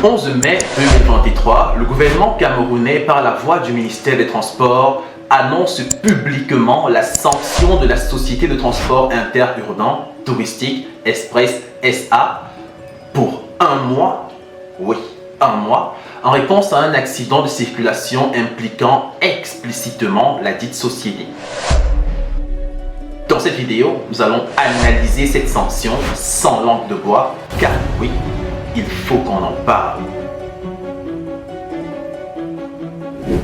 11 mai 2023, le gouvernement camerounais, par la voix du ministère des Transports, annonce publiquement la sanction de la société de transport interurbain touristique Express SA pour un mois, oui, un mois, en réponse à un accident de circulation impliquant explicitement la dite société. Dans cette vidéo, nous allons analyser cette sanction sans langue de bois, car oui, il faut qu'on en parle.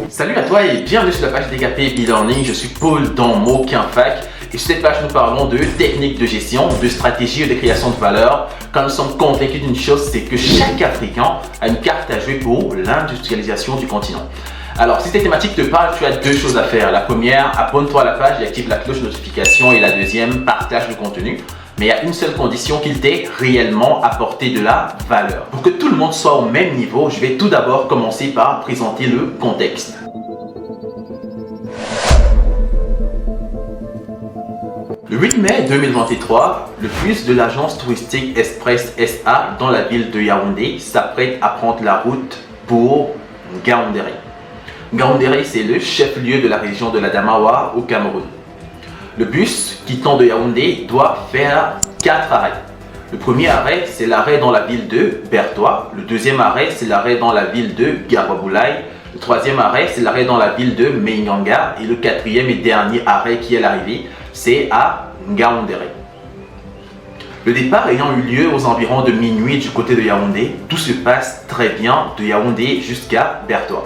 Salut à toi et bienvenue sur la page DKP e-learning. Je suis Paul dans Moquinfac et sur cette page nous parlons de techniques de gestion, de stratégie et de création de valeur. Quand nous sommes convaincus d'une chose, c'est que chaque Africain a une carte à jouer pour l'industrialisation du continent. Alors, si cette thématique te parle, tu as deux choses à faire. La première, abonne-toi à la page et active la cloche de notification. Et la deuxième, partage le contenu. Mais il y a une seule condition, qu'il t'ait réellement apporté de la valeur. Pour que tout le monde soit au même niveau, je vais tout d'abord commencer par présenter le contexte. Le 8 mai 2023, le bus de l'agence touristique Express SA dans la ville de Yaoundé s'apprête à prendre la route pour Ngaoundéré. Ngaoundéré, c'est le chef-lieu de la région de l'Adamawa au Cameroun. Le bus quittant de Yaoundé doit faire 4 arrêts. Le premier arrêt, c'est l'arrêt dans la ville de Bertoua. Le deuxième arrêt, c'est l'arrêt dans la ville de Garoua-Boulaye. Le troisième arrêt, c'est l'arrêt dans la ville de Meinganga. Et le quatrième et dernier arrêt qui est l'arrivée, c'est à Ngaoundéré. Le départ ayant eu lieu aux environs de minuit du côté de Yaoundé, tout se passe très bien de Yaoundé jusqu'à Bertoua.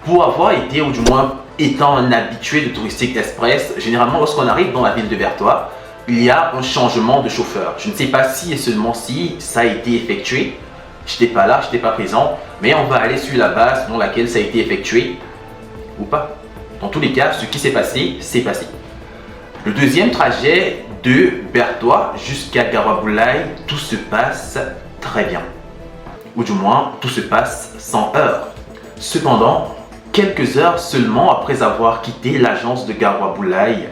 Pour avoir été, ou du moins étant un habitué de Touristique Express, généralement lorsqu'on arrive dans la ville de Bertoua, il y a un changement de chauffeur. Je ne sais pas si et seulement si ça a été effectué. Je n'étais pas là, je n'étais pas présent, mais on va aller sur la base dans laquelle ça a été effectué ou pas. Dans tous les cas, ce qui s'est passé, c'est passé. Le deuxième trajet de Bertoua jusqu'à Garoua-Boulaye, tout se passe très bien. Ou du moins, tout se passe sans heurts. Cependant, quelques heures seulement après avoir quitté l'agence de Garoua-Boulaye,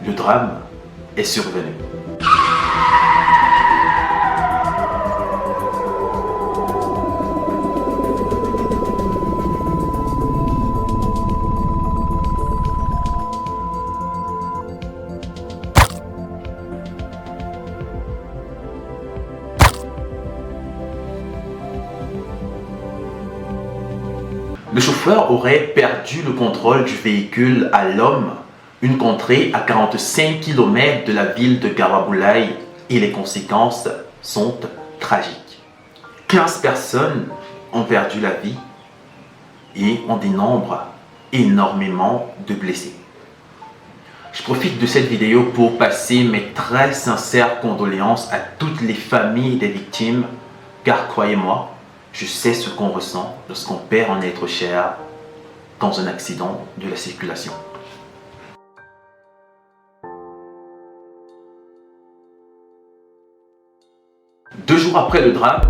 le drame est survenu. Le chauffeur aurait perdu le contrôle du véhicule à l'homme, une contrée à 45 km de la ville de Garoua-Boulaye, et les conséquences sont tragiques. 15 personnes ont perdu la vie et on dénombre énormément de blessés. Je profite de cette vidéo pour passer mes très sincères condoléances à toutes les familles des victimes, car croyez-moi, je sais ce qu'on ressent lorsqu'on perd un être cher dans un accident de la circulation. Deux jours après le drame,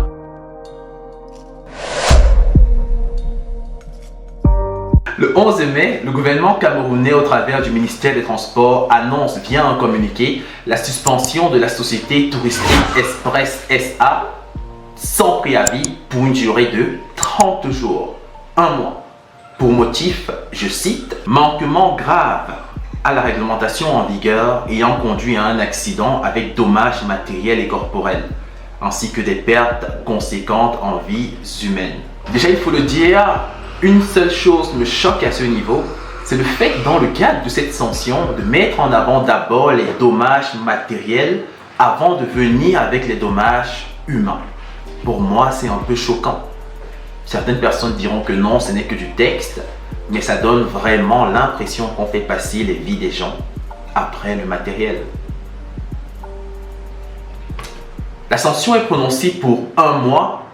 le 11 mai, le gouvernement camerounais, au travers du ministère des Transports, annonce via un communiqué la suspension de la société touristique Express SA sans préavis pour une durée de 30 jours, un mois. Pour motif, je cite, « manquement grave à la réglementation en vigueur ayant conduit à un accident avec dommages matériels et corporels, ainsi que des pertes conséquentes en vies humaines. » Déjà, il faut le dire, une seule chose me choque à ce niveau, c'est le fait, dans le cadre de cette sanction, de mettre en avant d'abord les dommages matériels avant de venir avec les dommages humains. Pour moi, c'est un peu choquant. Certaines personnes diront que non, ce n'est que du texte, mais ça donne vraiment l'impression qu'on fait passer les vies des gens après le matériel. La sanction est prononcée pour un mois,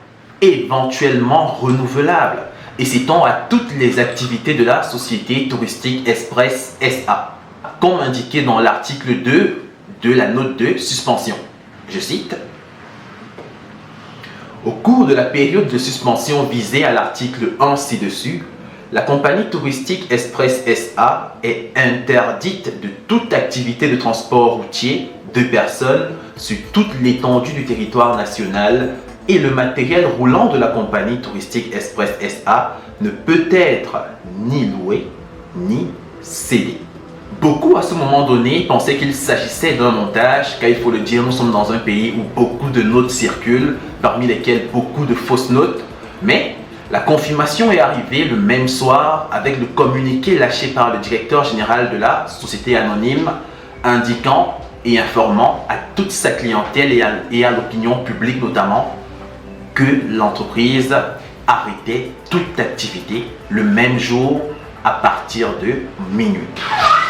éventuellement renouvelable, et s'étend à toutes les activités de la société touristique Express SA, comme indiqué dans l'article 2 de la note de suspension. Je cite, « Au cours de la période de suspension visée à l'article 1 ci-dessus, la compagnie touristique Express SA est interdite de toute activité de transport routier de personnes sur toute l'étendue du territoire national et le matériel roulant de la compagnie touristique Express SA ne peut être ni loué ni cédé. Beaucoup à ce moment donné pensaient qu'il s'agissait d'un montage, car il faut le dire, nous sommes dans un pays où beaucoup de notes circulent, parmi lesquelles beaucoup de fausses notes, mais la confirmation est arrivée le même soir avec le communiqué lâché par le directeur général de la société anonyme, indiquant et informant à toute sa clientèle et à l'opinion publique notamment que l'entreprise arrêtait toute activité le même jour à partir de minuit.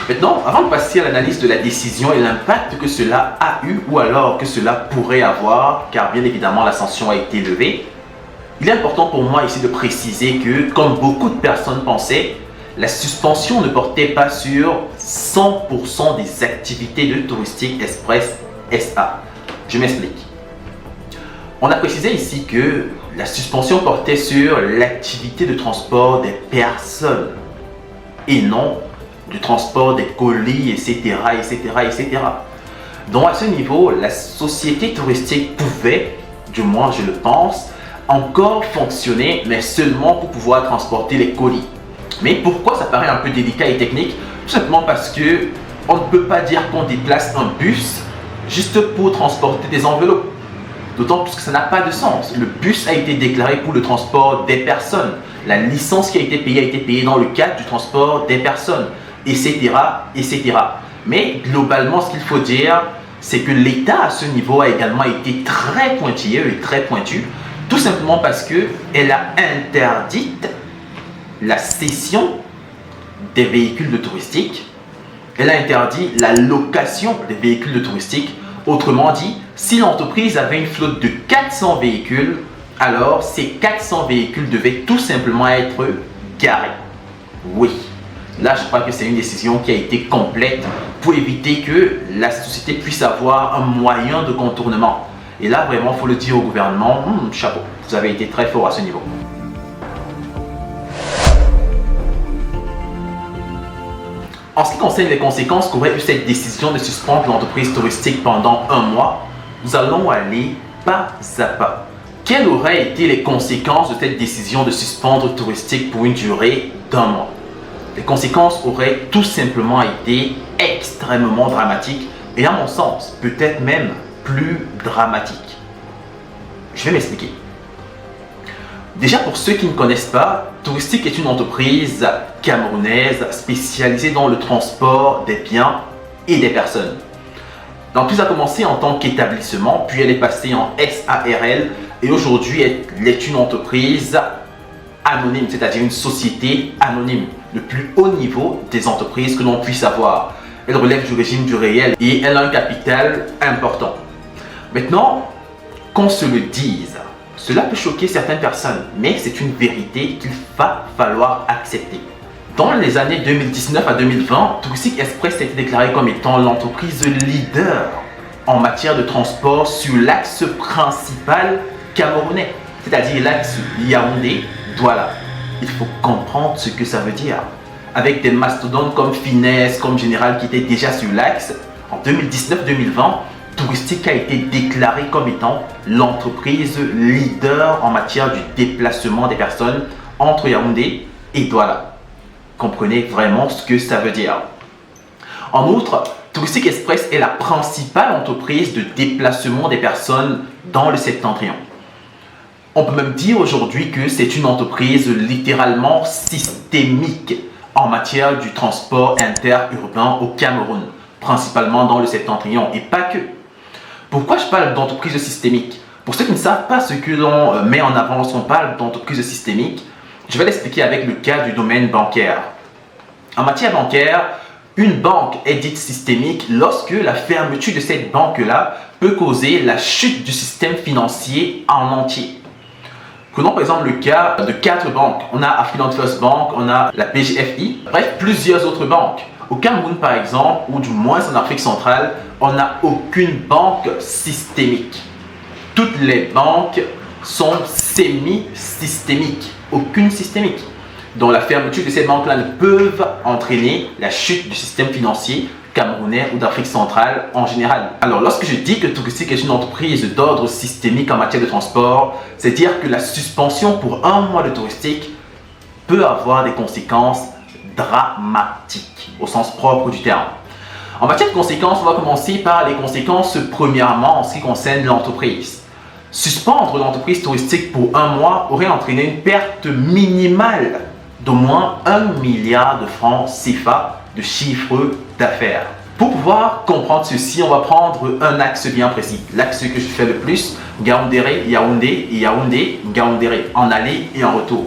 Maintenant, avant de passer à l'analyse de la décision et l'impact que cela a eu ou alors que cela pourrait avoir, car bien évidemment la sanction a été levée, il est important pour moi ici de préciser que, comme beaucoup de personnes pensaient, la suspension ne portait pas sur 100% des activités de Touristique Express SA. Je m'explique. On a précisé ici que la suspension portait sur l'activité de transport des personnes et non du transport des colis, etc., etc. Donc à ce niveau, la société touristique pouvait, du moins je le pense, encore fonctionner, mais seulement pour pouvoir transporter les colis. Mais pourquoi ça paraît un peu délicat et technique? Tout simplement parce que on ne peut pas dire qu'on déplace un bus juste pour transporter des enveloppes. D'autant plus que ça n'a pas de sens. Le bus a été déclaré pour le transport des personnes. La licence qui a été payée dans le cadre du transport des personnes, etc., etc. Mais globalement, ce qu'il faut dire, c'est que l'État à ce niveau a également été très pointilleux et très pointu, tout simplement parce qu'elle a interdit la cession des véhicules de touristique. Elle a interdit la location des véhicules de touristique. Autrement dit, si l'entreprise avait une flotte de 400 véhicules, alors ces 400 véhicules devaient tout simplement être garés. Oui, là je crois que c'est une décision qui a été complète pour éviter que la société puisse avoir un moyen de contournement. Et là vraiment, il faut le dire au gouvernement, chapeau, vous avez été très fort à ce niveau. En ce qui concerne les conséquences qu'aurait eu cette décision de suspendre l'entreprise touristique pendant un mois, nous allons aller pas à pas. Quelles auraient été les conséquences de cette décision de suspendre touristique pour une durée d'un mois? Les conséquences auraient tout simplement été extrêmement dramatiques et à mon sens, peut-être même plus dramatiques. Je vais m'expliquer. Déjà, pour ceux qui ne connaissent pas, Touristique est une entreprise camerounaise spécialisée dans le transport des biens et des personnes. L'entreprise a commencé en tant qu'établissement, puis elle est passée en SARL et aujourd'hui elle est une entreprise anonyme, c'est-à-dire une société anonyme, le plus haut niveau des entreprises que l'on puisse avoir. Elle relève du régime du réel et elle a un capital important. Maintenant, qu'on se le dise, cela peut choquer certaines personnes, mais c'est une vérité qu'il va falloir accepter. Dans les années 2019 à 2020, Touristique Express a été déclarée comme étant l'entreprise leader en matière de transport sur l'axe principal camerounais, c'est-à-dire l'axe Yaoundé-Douala. Il faut comprendre ce que ça veut dire. Avec des mastodontes comme Finesse, comme Général qui étaient déjà sur l'axe, en 2019-2020, Touristique a été déclarée comme étant l'entreprise leader en matière du déplacement des personnes entre Yaoundé et Douala. Comprenez vraiment ce que ça veut dire. En outre, Touristique Express est la principale entreprise de déplacement des personnes dans le septentrion. On peut même dire aujourd'hui que c'est une entreprise littéralement systémique en matière du transport interurbain au Cameroun, principalement dans le septentrion et pas que. Pourquoi je parle d'entreprise systémique? Pour ceux qui ne savent pas ce que l'on met en avant lorsqu'on parle d'entreprise systémique, je vais l'expliquer avec le cas du domaine bancaire. En matière bancaire, une banque est dite systémique lorsque la fermeture de cette banque-là peut causer la chute du système financier en entier. Prenons par exemple le cas de 4 banques. On a Affluent First Bank, on a la PGFI, bref, plusieurs autres banques. Au Cameroun par exemple, ou du moins en Afrique centrale, on n'a aucune banque systémique. Toutes les banques sont semi-systémiques, aucune systémique. Donc la fermeture de ces banques-là ne peuvent entraîner la chute du système financier camerounais ou d'Afrique centrale en général. Alors lorsque je dis que Touristique est une entreprise d'ordre systémique en matière de transport, c'est dire que la suspension pour un mois de Touristique peut avoir des conséquences dramatiques au sens propre du terme. En matière de conséquences, on va commencer par les conséquences premièrement en ce qui concerne l'entreprise. Suspendre l'entreprise touristique pour un mois aurait entraîné une perte minimale d'au moins 1 milliard de francs CFA de chiffre d'affaires. Pour pouvoir comprendre ceci, on va prendre un axe bien précis. L'axe que je fais le plus, Ngaoundéré, Yaoundé et Yaoundé, Ngaoundéré, en aller et en retour.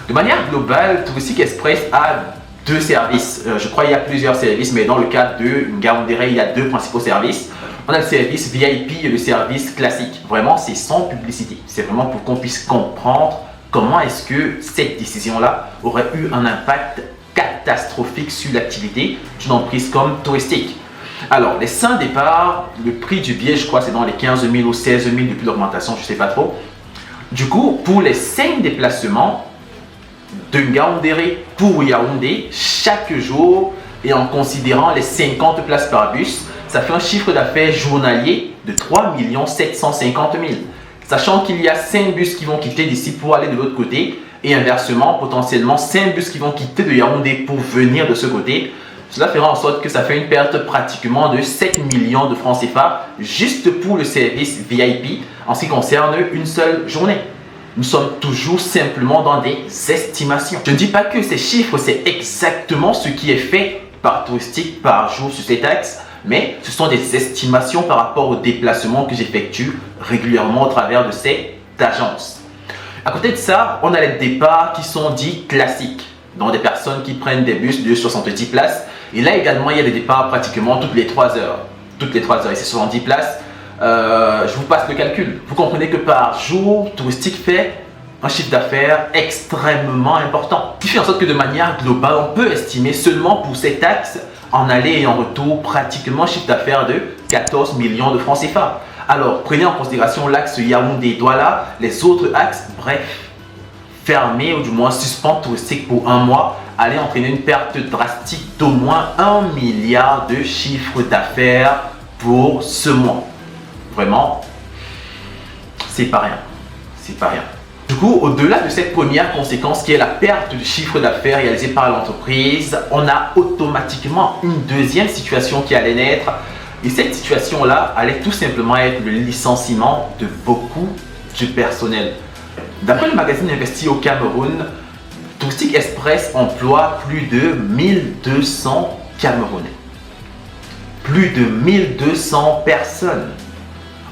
De manière globale, Touristique Express a deux services. Je crois qu'il y a plusieurs services, mais dans le cas de Ngaoundéré, il y a deux principaux services. On a le service VIP et le service classique. Vraiment, c'est sans publicité. C'est vraiment pour qu'on puisse comprendre comment est-ce que cette décision-là aurait eu un impact catastrophique sur l'activité d'une entreprise comme Touristique. Alors, les 5 départs, le prix du billet, je crois, c'est dans les 15 000 ou 16 000 depuis l'augmentation, je ne sais pas trop. Du coup, pour les 5 déplacements de Ngaoundéré pour Yaoundé, chaque jour, et en considérant les 50 places par bus, ça fait un chiffre d'affaires journalier de 3 750 000. Sachant qu'il y a 5 bus qui vont quitter d'ici pour aller de l'autre côté et inversement, potentiellement 5 bus qui vont quitter de Yaoundé pour venir de ce côté. Cela fera en sorte que ça fait une perte pratiquement de 7 millions de francs CFA juste pour le service VIP en ce qui concerne une seule journée. Nous sommes toujours simplement dans des estimations. Je ne dis pas que ces chiffres, c'est exactement ce qui est fait par Touristique par jour sur cet axe, mais ce sont des estimations par rapport aux déplacements que j'effectue régulièrement au travers de cette agence. À côté de ça, on a les départs qui sont dits classiques, donc des personnes qui prennent des bus de 70 places. Et là également, il y a des départs pratiquement toutes les 3 heures. Toutes les 3 heures, et c'est 70 places. Je vous passe le calcul. Vous comprenez que par jour, Touristique fait un chiffre d'affaires extrêmement important. Ce qui fait en sorte que de manière globale, on peut estimer seulement pour cet axe en aller et en retour pratiquement un chiffre d'affaires de 14 millions de francs CFA. Alors, prenez en considération l'axe Yaoundé-Douala, les autres axes, bref, fermés ou du moins suspendre Touristique pour un mois, allait entraîner une perte drastique d'au moins 1 milliard de chiffre d'affaires pour ce mois. Vraiment, c'est pas rien. C'est pas rien. Du coup, au-delà de cette première conséquence qui est la perte de chiffre d'affaires réalisée par l'entreprise, on a automatiquement une deuxième situation qui allait naître. Et cette situation-là allait tout simplement être le licenciement de beaucoup de personnel. D'après le magazine Investi au Cameroun, Touristique Express emploie plus de 1200 Camerounais. Plus de 1200 personnes.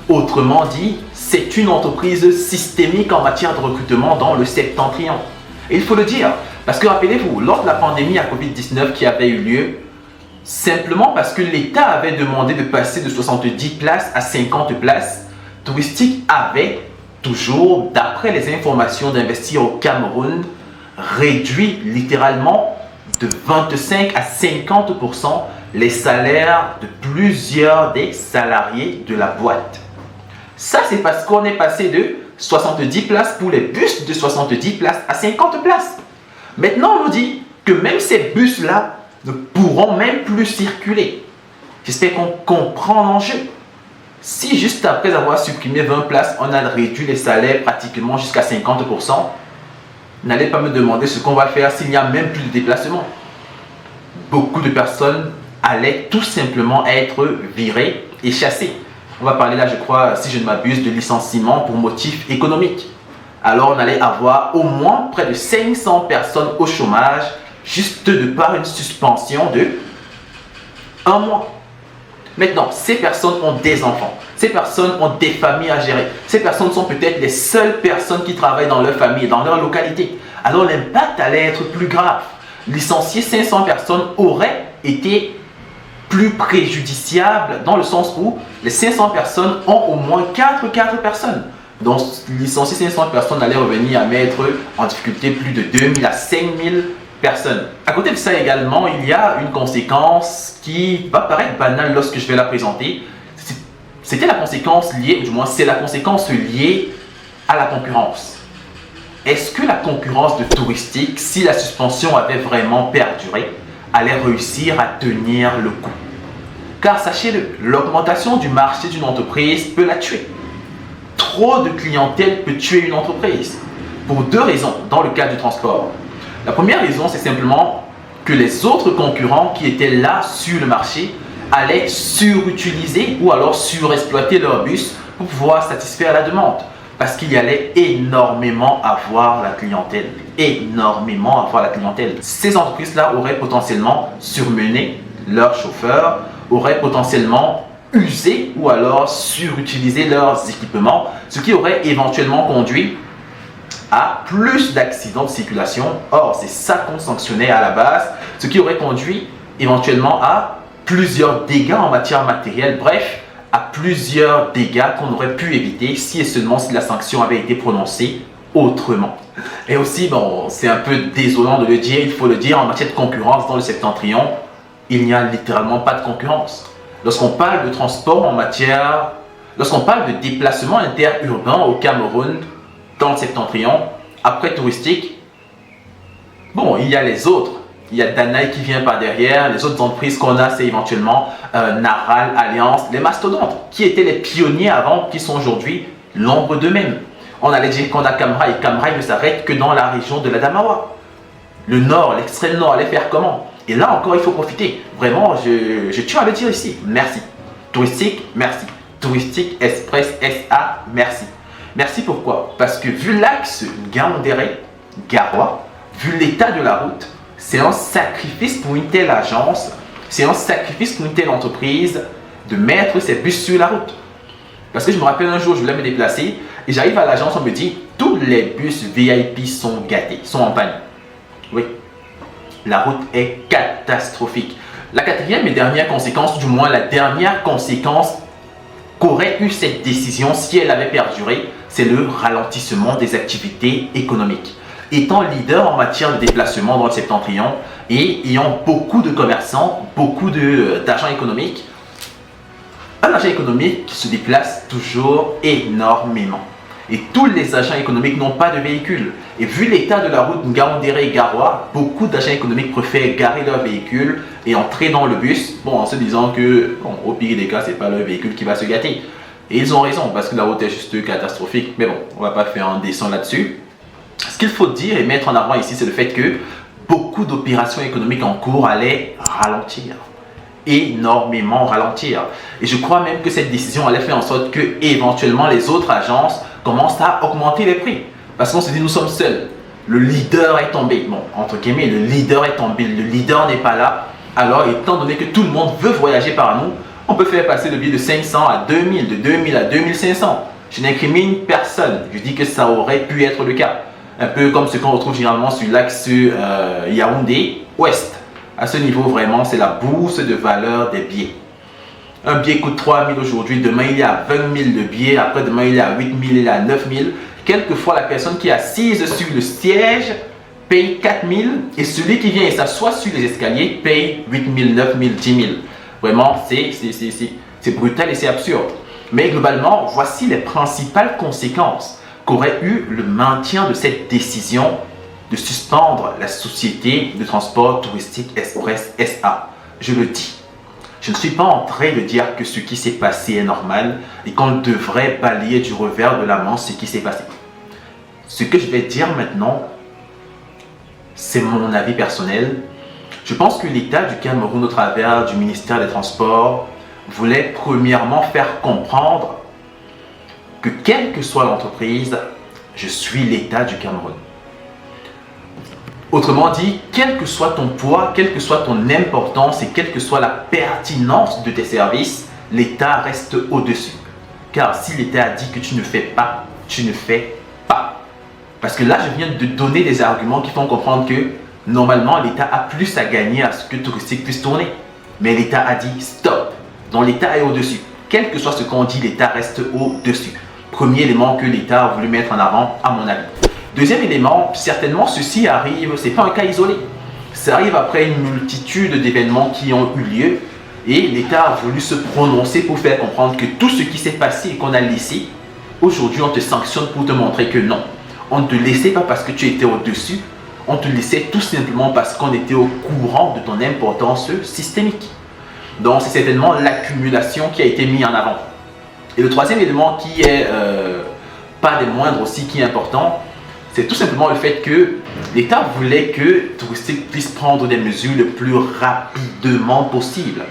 Autrement dit, c'est une entreprise systémique en matière de recrutement dans le septentrion. Et il faut le dire, parce que rappelez-vous, lors de la pandémie à Covid-19 qui avait eu lieu, simplement parce que l'État avait demandé de passer de 70 places à 50 places, Touristique avait toujours, d'après les informations d'Investir au Cameroun, réduit littéralement de 25 à 50% les salaires de plusieurs des salariés de la boîte. Ça, c'est parce qu'on est passé de 70 places pour les bus de 70 places à 50 places. Maintenant, on nous dit que même ces bus-là ne pourront même plus circuler. J'espère qu'on comprend l'enjeu. Si juste après avoir supprimé 20 places, on a réduit les salaires pratiquement jusqu'à 50%, n'allez pas me demander ce qu'on va faire s'il n'y a même plus de déplacement. Beaucoup de personnes allaient tout simplement être virées et chassées. On va parler là, je crois, si je ne m'abuse, de licenciement pour motif économique. Alors on allait avoir au moins près de 500 personnes au chômage juste de par une suspension de 1 mois. Maintenant, ces personnes ont des enfants, ces personnes ont des familles à gérer, ces personnes sont peut-être les seules personnes qui travaillent dans leur famille, dans leur localité. Alors l'impact allait être plus grave. Licencier 500 personnes aurait été plus préjudiciable dans le sens où les 500 personnes ont au moins 4 personnes. Donc licencier 500 personnes allait revenir à mettre en difficulté plus de 2000 à 5000 personnes. À côté de ça également, il y a une conséquence qui va paraître banale lorsque je vais la présenter. C'était la conséquence liée, ou du moins c'est la conséquence liée à la concurrence. Est-ce que la concurrence de Touristique, si la suspension avait vraiment perduré, allait réussir à tenir le coup? Car sachez-le, l'augmentation du marché d'une entreprise peut la tuer. Trop de clientèle peut tuer une entreprise. Pour deux raisons dans le cas du transport. La première raison, c'est simplement que les autres concurrents qui étaient là sur le marché allaient surutiliser ou alors surexploiter leurs bus pour pouvoir satisfaire la demande. Parce qu'il y allait énormément avoir la clientèle. Énormément avoir la clientèle. Ces entreprises-là auraient potentiellement surmené leurs chauffeurs, auraient potentiellement usé ou alors surutilisé leurs équipements, ce qui aurait éventuellement conduit à plus d'accidents de circulation. Or, c'est ça qu'on sanctionnait à la base, ce qui aurait conduit éventuellement à plusieurs dégâts en matière matérielle, bref, à plusieurs dégâts qu'on aurait pu éviter si et seulement si la sanction avait été prononcée autrement. Et aussi, bon, c'est un peu désolant de le dire, il faut le dire, en matière de concurrence dans le septentrion, il n'y a littéralement pas de concurrence. Lorsqu'on parle de transport lorsqu'on parle de déplacement interurbain au Cameroun, dans le septentrion, après touristique, bon, il y a les autres. Il y a Danaï qui vient par derrière. Les autres entreprises qu'on a, c'est éventuellement Naral, Alliance, les mastodontes, qui étaient les pionniers avant, qui sont aujourd'hui l'ombre d'eux-mêmes. On allait dire qu'on a Camrail. Camrail ne s'arrête que dans la région de l'Adamawa. Le nord, l'extrême nord, allait faire comment? Et là encore, il faut profiter. Vraiment, je tiens à le dire ici. Merci. Touristique, merci. Touristique Express SA, merci. Merci pourquoi? Parce que vu l'axe Gaoundéré-Garoua, vu l'état de la route, c'est un sacrifice pour une telle agence, c'est un sacrifice pour une telle entreprise de mettre ses bus sur la route. Parce que je me rappelle un jour, je voulais me déplacer et j'arrive à l'agence, on me dit tous les bus VIP sont gâtés, sont en panne. Oui, la route est catastrophique. La quatrième et dernière conséquence, du moins la dernière conséquence qu'aurait eu cette décision si elle avait perduré, c'est le ralentissement des activités économiques. Étant leader en matière de déplacement dans le septentrion et ayant beaucoup de commerçants, beaucoup d'agents économiques, un agent économique se déplace toujours énormément. Et tous les agents économiques n'ont pas de véhicule. Et vu l'état de la route Ngaoundéré-Garoua, beaucoup d'agents économiques préfèrent garer leur véhicule et entrer dans le bus, bon, en se disant que, bon, au pire des cas, ce n'est pas leur véhicule qui va se gâter. Et ils ont raison, parce que la route est juste catastrophique. Mais bon, on ne va pas faire un dessin là-dessus. Ce qu'il faut dire et mettre en avant ici, c'est le fait que beaucoup d'opérations économiques en cours allaient ralentir. Énormément ralentir. Et je crois même que cette décision allait faire en sorte que, éventuellement, les autres agences commencent à augmenter les prix. Parce qu'on se dit, nous sommes seuls. Le leader est tombé. Bon, entre guillemets, le leader est tombé. Le leader n'est pas là. Alors, étant donné que tout le monde veut voyager par nous, on peut faire passer le billet de 500 à 2000, de 2000 à 2500. Je n'incrimine personne. Je dis que ça aurait pu être le cas. Un peu comme ce qu'on retrouve généralement sur l'axe Yaoundé-Ouest. À ce niveau, vraiment, c'est la bourse de valeur des billets. Un billet coûte 3 000 aujourd'hui, demain il y a 20 000 de billets, après-demain il y a 8 000, il y a 9 000. Quelquefois, la personne qui est assise sur le siège paye 4 000 et celui qui vient et s'assoit sur les escaliers paye 8 000, 9 000, 10 000. Vraiment, c'est brutal et c'est absurde. Mais globalement, voici les principales conséquences qu'aurait eu le maintien de cette décision de suspendre la société de transport touristique Express SA. Je le dis, je ne suis pas en train de dire que ce qui s'est passé est normal et qu'on devrait balayer du revers de la main ce qui s'est passé. Ce que je vais dire maintenant, c'est mon avis personnel. Je pense que l'État du Cameroun, au travers du ministère des Transports, voulait premièrement faire comprendre que quelle que soit l'entreprise, je suis l'État du Cameroun. Autrement dit, quel que soit ton poids, quelle que soit ton importance et quelle que soit la pertinence de tes services, l'État reste au-dessus. Car si l'État a dit que tu ne fais pas, tu ne fais pas. Parce que là, je viens de donner des arguments qui font comprendre que normalement, l'État a plus à gagner à ce que touristique puisse tourner. Mais l'État a dit stop. Donc l'État est au-dessus. Quel que soit ce qu'on dit, l'État reste au-dessus. Premier élément que l'État a voulu mettre en avant, à mon avis. Deuxième élément, certainement ceci arrive, ce n'est pas un cas isolé. Ça arrive après une multitude d'événements qui ont eu lieu et l'État a voulu se prononcer pour faire comprendre que tout ce qui s'est passé et qu'on a laissé, aujourd'hui on te sanctionne pour te montrer que non. On ne te laissait pas parce que tu étais au-dessus, on te laissait tout simplement parce qu'on était au courant de ton importance systémique. Donc c'est certainement l'accumulation qui a été mise en avant. Et le troisième élément qui est pas des moindres aussi, qui est important, c'est tout simplement le fait que l'État voulait que Touristique puisse prendre des mesures le plus rapidement possible.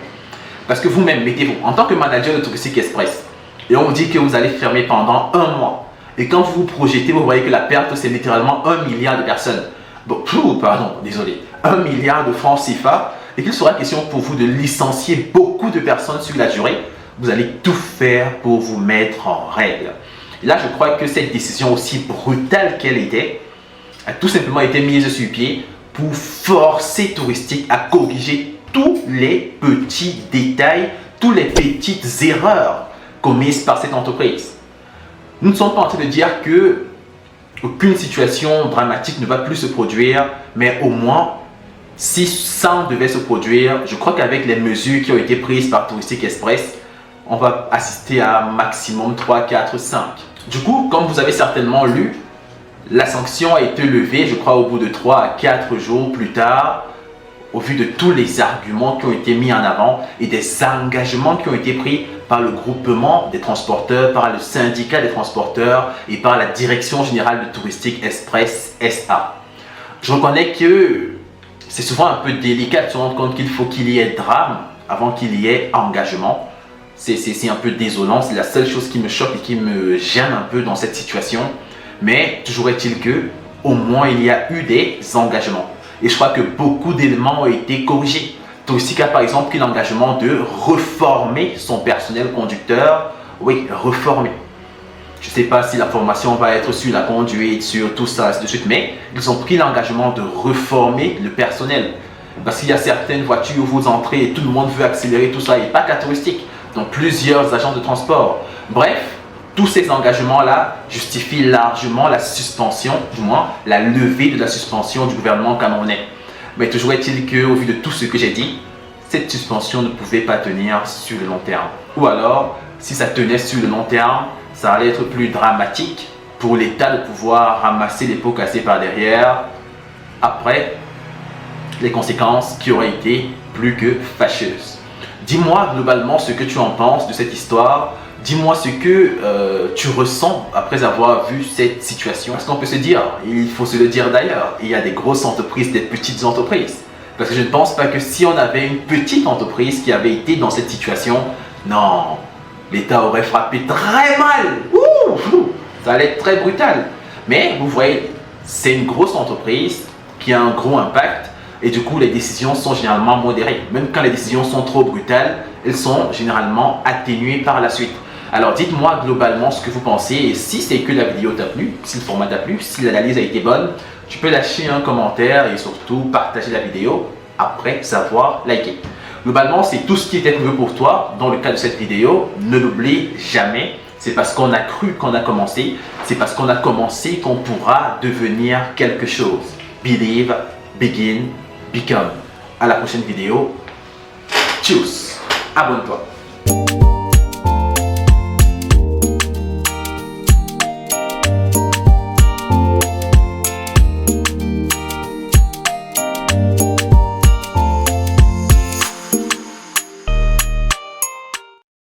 Parce que vous-même, mettez-vous, en tant que manager de Touristique Express, et on vous dit que vous allez fermer pendant un mois, et quand vous vous projetez, vous voyez que la perte, c'est littéralement 1 milliard de personnes. Bon, pardon, désolé, 1 milliard de francs CFA, et qu'il sera question pour vous de licencier beaucoup de personnes sur la durée, vous allez tout faire pour vous mettre en règle. Et là, je crois que cette décision, aussi brutale qu'elle était, a tout simplement été mise sur pied pour forcer Touristique à corriger tous les petits détails, toutes les petites erreurs commises par cette entreprise. Nous ne sommes pas en train de dire que aucune situation dramatique ne va plus se produire, mais au moins, si ça devait se produire, je crois qu'avec les mesures qui ont été prises par Touristique Express, on va assister à un maximum 3, 4, 5. Du coup, comme vous avez certainement lu, la sanction a été levée, je crois, au bout de 3 à 4 jours plus tard, au vu de tous les arguments qui ont été mis en avant et des engagements qui ont été pris par le groupement des transporteurs, par le syndicat des transporteurs et par la direction générale de Touristique Express SA. Je reconnais que c'est souvent un peu délicat de se rendre compte qu'il faut qu'il y ait drame avant qu'il y ait engagement. C'est un peu désolant, c'est la seule chose qui me choque et qui me gêne un peu dans cette situation. Mais toujours est-il que, au moins, il y a eu des engagements. Et je crois que beaucoup d'éléments ont été corrigés. Touristique a par exemple pris l'engagement de reformer son personnel conducteur. Oui, reformer. Je ne sais pas si la formation va être sur la conduite, sur tout ça, ainsi de suite, mais ils ont pris l'engagement de reformer le personnel. Parce qu'il y a certaines voitures où vous entrez et tout le monde veut accélérer tout ça, et pas qu'à Touristique. Donc plusieurs agents de transport. Bref, tous ces engagements-là justifient largement la suspension, du moins la levée de la suspension du gouvernement camerounais. Mais toujours est-il qu'au vu de tout ce que j'ai dit, cette suspension ne pouvait pas tenir sur le long terme. Ou alors, si ça tenait sur le long terme, ça allait être plus dramatique pour l'État de pouvoir ramasser les pots cassés par derrière. Après, les conséquences qui auraient été plus que fâcheuses. Dis-moi globalement ce que tu en penses de cette histoire. Dis-moi ce que tu ressens après avoir vu cette situation. Parce qu'on peut se dire, il faut se le dire d'ailleurs, il y a des grosses entreprises, des petites entreprises. Parce que je ne pense pas que si on avait une petite entreprise qui avait été dans cette situation, non, l'État aurait frappé très mal. Ça allait être très brutal. Mais vous voyez, c'est une grosse entreprise qui a un gros impact. Et du coup, les décisions sont généralement modérées. Même quand les décisions sont trop brutales, elles sont généralement atténuées par la suite. Alors dites-moi globalement ce que vous pensez et si c'est que la vidéo t'a plu, si le format t'a plu, si l'analyse a été bonne, tu peux lâcher un commentaire et surtout partager la vidéo après savoir liker. Globalement, c'est tout ce qui était prévu pour toi dans le cadre de cette vidéo. Ne l'oublie jamais, c'est parce qu'on a cru qu'on a commencé, c'est parce qu'on a commencé qu'on pourra devenir quelque chose. Believe, begin, become. À la prochaine vidéo. Tchuss. Abonne-toi.